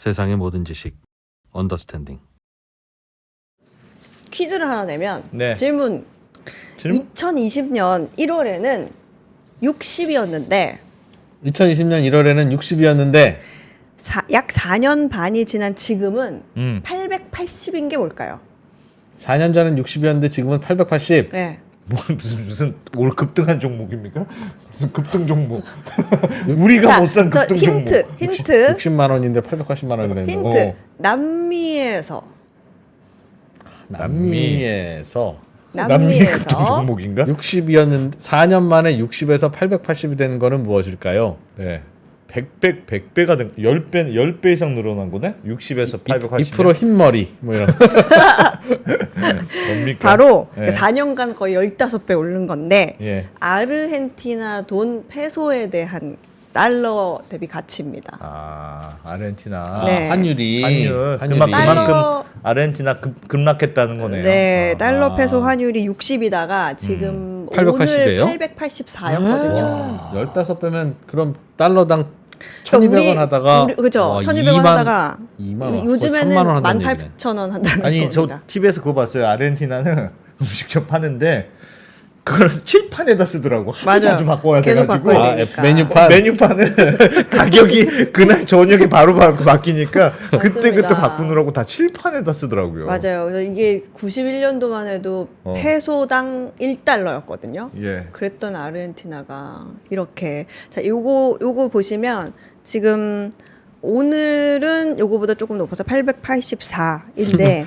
세상의 모든 지식 언더스탠딩. 퀴즈를 하나 내면 네. 질문. 2020년 1월에는 60이었는데 2020년 1월에는 60이었는데 약 4년 반이 지난 지금은 음. 880인 게 뭘까요? 4년 전엔 60이었는데 지금은 880. 네. 뭐 무슨 올 급등한 종목입니까? 무슨 급등 종목? 우리가 자, 못 산 저 급등 종목. 힌트. 60만 원인데 880만 원이라는 거. 힌트. 남미에서 남미에서 남미 급등 종목인가? 60이었는데 4년 만에 60에서 880이 된 거는 무엇일까요? 네. 100배가 된 10배 이상 늘어난 거네? 60에서 880. 2% 흰머리 뭐 이런. 뭡니까? 바로 네. 4년간 거의 15배 오른 건데 예. 아르헨티나 돈 페소에 대한 달러 대비 가치입니다. 아, 아르헨티나. 네. 환율이 환율. 환율이 그만큼 달러- 아르헨티나 급락했다는 거네요. 네, 아. 달러 페소 환율이 60이다가 지금 880 이에요? 오늘 884였거든요. 15배면 그럼 달러당 그러니까 1,200원 하다가 그죠? 1,200원 2만 하다가 2만 원, 요즘에는 3만 원 한다는 얘기네. 18,000원 한다는 아니 겁니다. 저 TV에서 그거 봤어요. 아르헨티나는 음식점 파는데 그걸 칠판에다 쓰더라고. 하도 맞아요. 자주 바꿔야 계속 돼가지고. 바꿔야 아, 되니까. 메뉴판. 메뉴판을 가격이 그날 저녁에 바로 바뀌니까 그때 맞습니다. 바꾸느라고 다 칠판에다 쓰더라고요. 맞아요. 그래서 이게 91년도만 해도 어. 페소당 1달러였거든요. 예. 그랬던 아르헨티나가 이렇게 자, 요거 보시면 지금 오늘은 요거보다 조금 높아서 884인데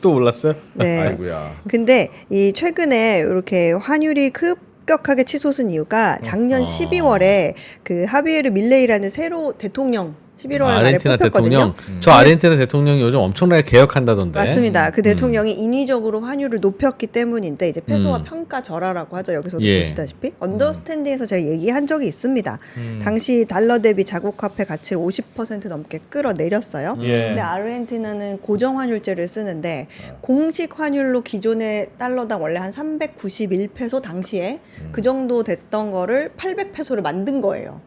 또 올랐어요? 네. 아이고야. 근데 이 최근에 이렇게 환율이 급격하게 치솟은 이유가 작년 12월에 그 하비에르 밀레이라는 새로 대통령 11월 말에 아르헨티나 뽑혔거든요. 대통령. 저 아르헨티나 대통령이 요즘 엄청나게 개혁한다던데. 맞습니다. 그 대통령이 인위적으로 환율을 높였기 때문인데 이제 페소와 음. 평가절하라고 하죠. 여기서도 예. 보시다시피 언더스탠딩에서 제가 얘기한 적이 있습니다. 당시 달러 대비 자국 화폐 가치를 50% 넘게 끌어내렸어요. 예. 근데 아르헨티나는 고정 환율제를 쓰는데 공식 환율로 기존의 달러당 원래 한 391페소 당시에 그 정도 됐던 거를 800페소를 만든 거예요.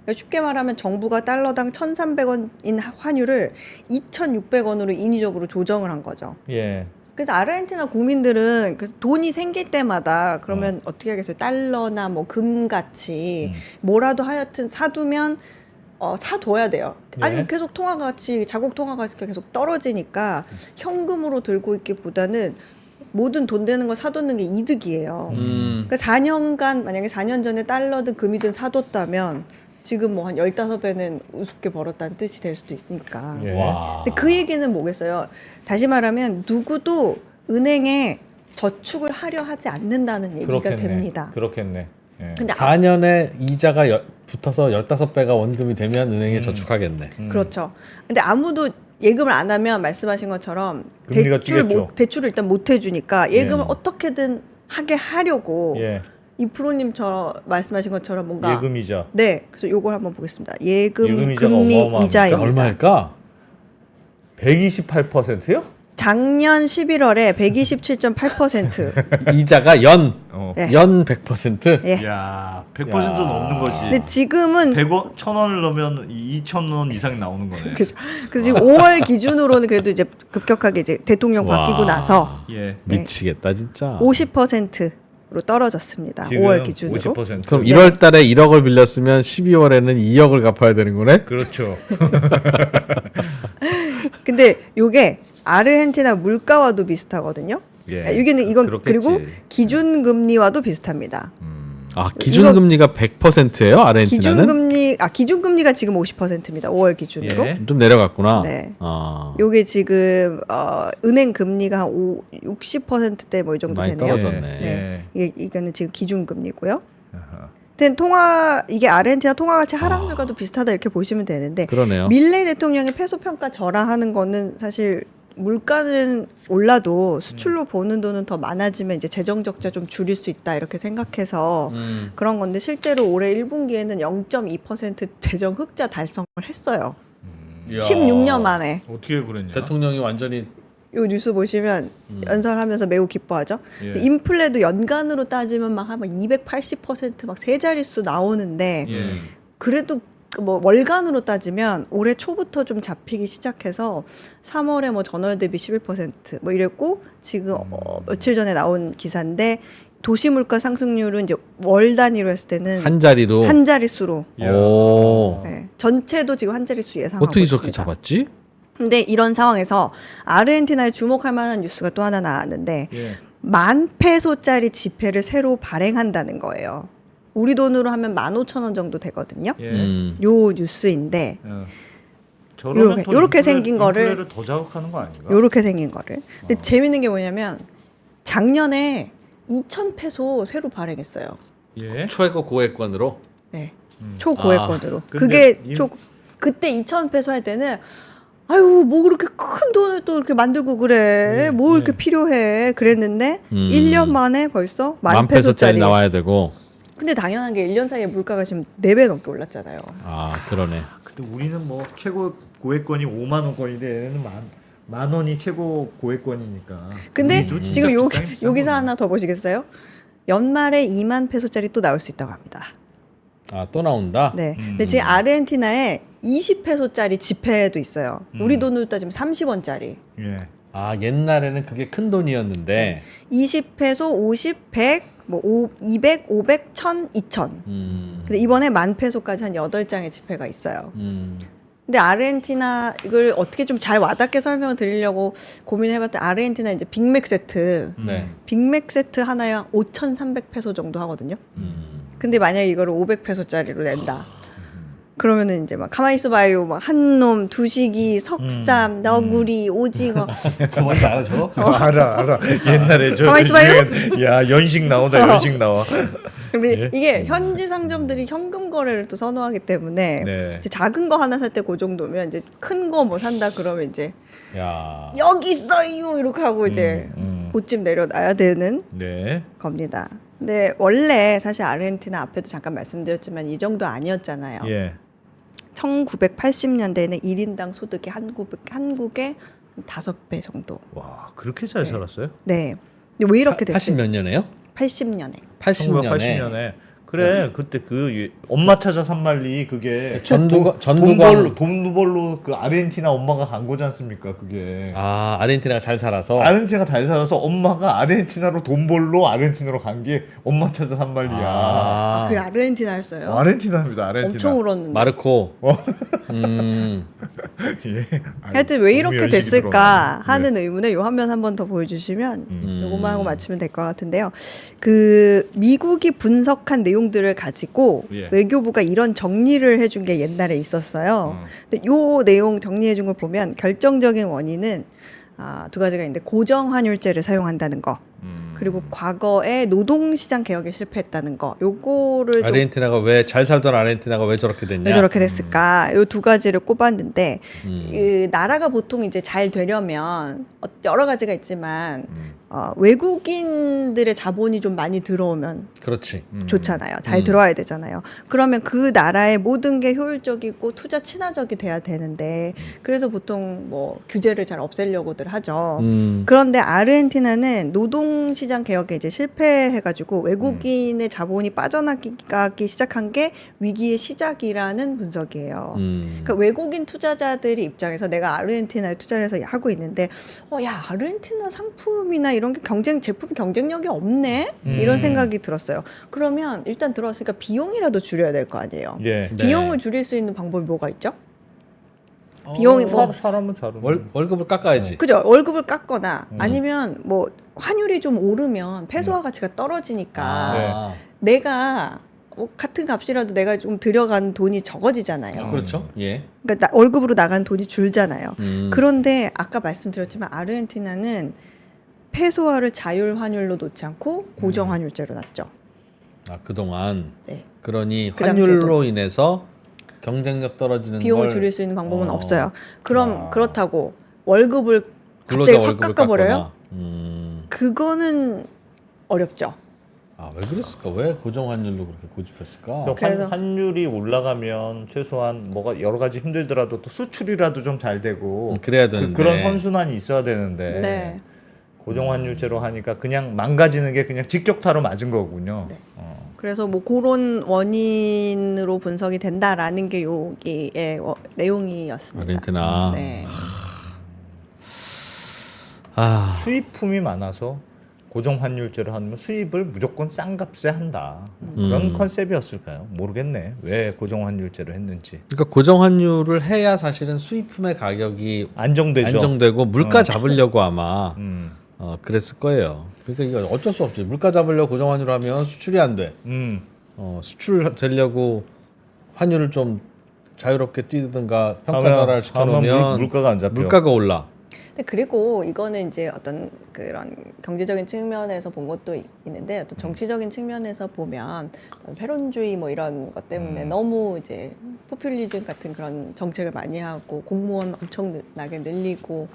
그러니까 쉽게 말하면 정부가 달러당 1,300원인 환율을 2,600원으로 인위적으로 조정을 한 거죠. 예. 그래서 아르헨티나 국민들은 그 돈이 생길 때마다 그러면 어떻게 하겠어요? 달러나 뭐 금같이 뭐라도 하여튼 사두면 사둬야 돼요. 예. 아니면 계속 통화 가치, 자국 통화 가치가 계속 떨어지니까 현금으로 들고 있기보다는 모든 돈 되는 걸 사놓는 게 이득이에요. 그러니까 4년간 만약에 4년 전에 달러든 금이든 사뒀다면 지금 뭐 한 15배는 우습게 벌었다는 뜻이 될 수도 있으니까. 예. 와. 근데 그 얘기는 뭐겠어요? 다시 말하면 누구도 은행에 저축을 하려 하지 않는다는 얘기가 됩니다. 그렇겠네. 예. 근데 4년에 이자가 붙어서 15배가 원금이 되면 은행에 저축하겠네. 그렇죠. 근데 아무도 예금을 안 하면 말씀하신 것처럼 금리가 뛰겠죠. 대출을 일단 못 해주니까 예금을 예. 어떻게든 하게 하려고 예. 이 프로님 저 말씀하신 것처럼 뭔가 예금이자. 네, 그래서 요걸 한번 보겠습니다. 예금 예금 이자가 금리 어마어마합니까? 이자입니다. 얼마일까? 128%요? 작년 11월에 127.8%. 이자가 연 네. 100%. 예. 야, 100% 야. 넘는 거지. 근데 지금은 100원, 1,000원을 넣으면 2,000원 이상이 나오는 거네. 그죠. 그래서 지금 5월 기준으로는 그래도 이제 급격하게 이제 대통령 바뀌고 와. 나서 예. 미치겠다 진짜. 50%로 떨어졌습니다. 지금 5월 기준으로. 50%. 그럼 네. 1월 달에 1억을 빌렸으면 12월에는 2억을 갚아야 되는 거네? 그렇죠. 근데 요게 아르헨티나 물가와도 비슷하거든요. 예. 여기는 이건 그렇겠지. 그리고 기준 금리와도 비슷합니다. 아, 기준 금리가 100%예요, 아르헨티나는? 기준 금리가 지금 50%입니다. 5월 기준으로. 예. 좀 내려갔구나. 네. 아. 요게 지금 은행 금리가 한 60%대 뭐 이 정도 많이 되네요. 떨어졌네. 네. 이거는 지금 기준 금리고요. 아하. 이게 아르헨티나 통화 가치 하락률과도 비슷하다 이렇게 보시면 되는데 그러네요. 밀레이 대통령이 페소 평가 절하하는 거는 사실 물가는 올라도 수출로 버는 돈은 더 많아지면 이제 재정 적자 좀 줄일 수 있다 이렇게 생각해서 그런 건데 실제로 올해 1분기에는 0.2% 재정 흑자 달성을 했어요. 이야. 16년 만에. 어떻게 그랬냐? 대통령이 완전히 요 뉴스 보시면 연설하면서 매우 기뻐하죠. 예. 인플레도 연간으로 따지면 막 한 280%막 세 자릿수 나오는데 예. 그래도 뭐 월간으로 따지면 올해 초부터 좀 잡히기 시작해서 3월에 뭐 전월 대비 11%뭐 이랬고 지금 며칠 전에 나온 기사인데 도시 물가 상승률은 이제 월 단위로 했을 때는 한 자리로. 한 자릿수로 오. 네, 전체도 지금 한 자릿수 예상하고 어떻게 있습니다. 저렇게 잡았지? 근데 이런 상황에서 아르헨티나에 주목할 만한 뉴스가 또 하나 나왔는데 예. 10,000페소짜리 지폐를 새로 발행한다는 거예요. 우리 돈으로 하면 15,000원 정도 되거든요. 예. 요 뉴스인데 저러면 더 요렇게 생긴 거를 인플레를 더 자극하는 거 아닌가? 요렇게 생긴 거를. 근데 재밌는 게 뭐냐면 작년에 2,000페소 새로 발행했어요. 예. 최고 고액권으로. 네. 초고액권으로. 근데 그게 그때 2,000페소 할 때는 아유 뭐 그렇게 큰 돈을 또 이렇게 만들고 그래. 뭐 이렇게 필요해. 그랬는데 1년 만에 벌써 10,000페소짜리 10,000페소짜리 나와야 되고. 근데 당연한 게 1년 사이에 물가가 지금 4배 넘게 올랐잖아요. 아, 그러네. 근데 우리는 뭐 최고 고액권이 5만 원권인데 얘는 만 원이 최고 고액권이니까. 근데 우리도 진짜 지금 비싼 요 기사 거네. 하나 더 보시겠어요? 연말에 2만 페소짜리 또 나올 수 있다고 합니다. 아, 또 나온다? 네. 근데 지금 아르헨티나에 20페소짜리 지폐도 있어요. 우리 돈으로 따지면 30원짜리. 예. 아, 옛날에는 그게 큰 돈이었는데. 20페소, 50, 100, 뭐 200, 500, 1000, 2000. 근데 이번에 10,000페소까지 한 8장의 지폐가 있어요. 근데 아르헨티나 이걸 어떻게 좀 잘 와닿게 설명을 드리려고 고민해봤더니 아르헨티나 이제 빅맥 세트. 네. 빅맥 세트 하나에 5,300페소 정도 하거든요. 근데 만약에 이거를 500페소짜리로 낸다. 그러면은 이제 막 가만히 있어봐요. 막 한놈, 두식이, 석삼, 너구리, 오징어. 저 뭔지 알아, 저거? 알아. 옛날에 저 가만히 있어봐요. 야, 연식 나온다. 연식 나와. 근데 예? 이게 현지 상점들이 현금 거래를 또 선호하기 때문에 네. 이제 작은 거 하나 살 때 그 정도면 이제 큰 거 뭐 산다 그러면 이제 야. 여기 있어요 이렇게 하고 이제 보집 내려놔야 되는 네. 겁니다. 근데 원래 사실 아르헨티나 앞에도 잠깐 말씀드렸지만 이 정도 아니었잖아요. 예. 1980년대에는 1인당 소득이 한국의 5배 정도. 와, 그렇게 잘 살았어요? 네. 근데 왜 이렇게 됐어요? 80 몇 년에요? 80년에. 80년에. 1980년에. 그래, 그때 그 엄마 찾아 산말리 그게 전두광. 돈벌로 그 아르헨티나 엄마가 간 거지 않습니까? 그게. 아, 아르헨티나가 잘 살아서. 아르헨티나가 잘 살아서 엄마가 아르헨티나로 돈 벌러 아르헨티나로 간 게 엄마 찾아 산말리야. 아, 그게 아르헨티나였어요? 아르헨티나입니다. 아르헨티나. 엄청 울었는데. 마르코. 예. 하여튼 왜 이렇게 연식이 됐을까 들어가네. 하는 의문에 요 화면 한번 더 보여주시면 요것만 하고 맞추면 될 것 같은데요. 그 미국이 분석한 내용들을 가지고 예. 외교부가 이런 정리를 해준 게 옛날에 있었어요. 근데 요 내용 정리해준 걸 보면 결정적인 원인은 두 가지가 있는데 고정 환율제를 사용한다는 거. 그리고 과거에 노동시장 개혁에 실패했다는 거. 요거를 좀 아르헨티나가 왜 잘 살던 아르헨티나가 왜 저렇게 됐냐? 왜 저렇게 됐을까? 요 두 가지를 꼽았는데 그 나라가 보통 이제 잘 되려면 여러 가지가 있지만 외국인들의 자본이 좀 많이 들어오면 그렇지. 좋잖아요. 잘 들어와야 되잖아요. 그러면 그 나라의 모든 게 효율적이고 투자 친화적이 돼야 되는데 그래서 보통 뭐 규제를 잘 없애려고들 하죠. 그런데 아르헨티나는 노동시장 개혁에 이제 실패해가지고 외국인의 자본이 빠져나가기 시작한 게 위기의 시작이라는 분석이에요. 그러니까 외국인 투자자들이 입장에서 내가 아르헨티나에 투자를 해서 하고 있는데 야 아르헨티나 상품이나 이런 게 제품 경쟁력이 없네 이런 생각이 들었어요. 그러면 일단 들어왔으니까 비용이라도 줄여야 될 거 아니에요. 예. 네. 비용을 줄일 수 있는 방법이 뭐가 있죠? 비용이 뭐 사람은 다른. 월급을 깎아야지. 그죠? 월급을 깎거나 아니면 뭐 환율이 좀 오르면 페소화 가치가 떨어지니까 아, 내가 같은 값이라도 내가 좀 들여간 돈이 적어지잖아요. 그렇죠. 예. 그러니까 월급으로 나간 돈이 줄잖아요. 음. 그런데 아까 말씀드렸지만 아르헨티나는 페소화를 자율 환율로 놓지 않고 고정 환율제로 놨죠. 아, 그동안. 네. 그러니 그 환율로 인해서 경쟁력 떨어지는 비용을 걸 줄일 수 있는 방법은 어. 없어요. 그럼 그렇다고 월급을 갑자기 확 월급을 깎아버려요? 깎거나. 그거는 어렵죠. 아, 왜 그랬을까? 왜 고정 환율로 그렇게 고집했을까? 그래서- 환율이 올라가면 최소한 뭐가 여러 가지 힘들더라도 또 수출이라도 좀 잘 되고 그래야 되는데. 그런 선순환이 있어야 되는데 네. 고정환율제로 하니까 그냥 망가지는 게 그냥 직격타로 맞은 거군요. 네. 그래서 뭐 그런 원인으로 분석이 된다라는 게 여기의 내용이었습니다. 아르헨티나. 네. 아, 수입품이 많아서 고정 환율제를 하면 수입을 무조건 싼 값에 한다. 그런 컨셉이었을까요? 모르겠네. 왜 고정 환율제를 했는지. 그러니까 고정 환율을 해야 사실은 수입품의 가격이 안정되죠. 안정되고 물가 잡으려고 아마 음. 그랬을 거예요. 그러니까 이거 어쩔 수 없지. 물가 잡으려고 고정 환율을 하면 수출이 안 돼. 수출 되려고 환율을 좀 자유롭게 뛰든가 평가절하를 시켜놓으면 물가가 안 잡혀. 물가가 올라. 근데 그리고 이거는 이제 어떤 그런 경제적인 측면에서 본 것도 있는데 어떤 정치적인 측면에서 보면 패론주의 뭐 이런 것 때문에 너무 이제 포퓰리즘 같은 그런 정책을 많이 하고 공무원 엄청나게 늘리고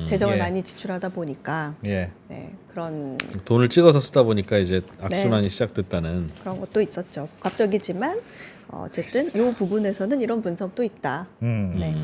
재정을 예. 많이 지출하다 보니까 예. 네, 그런 돈을 찍어서 쓰다 보니까 이제 악순환이 시작됐다는. 그런 것도 있었죠. 갑자기지만 어쨌든 이 부분에서는 이런 분석도 있다. 음. 네.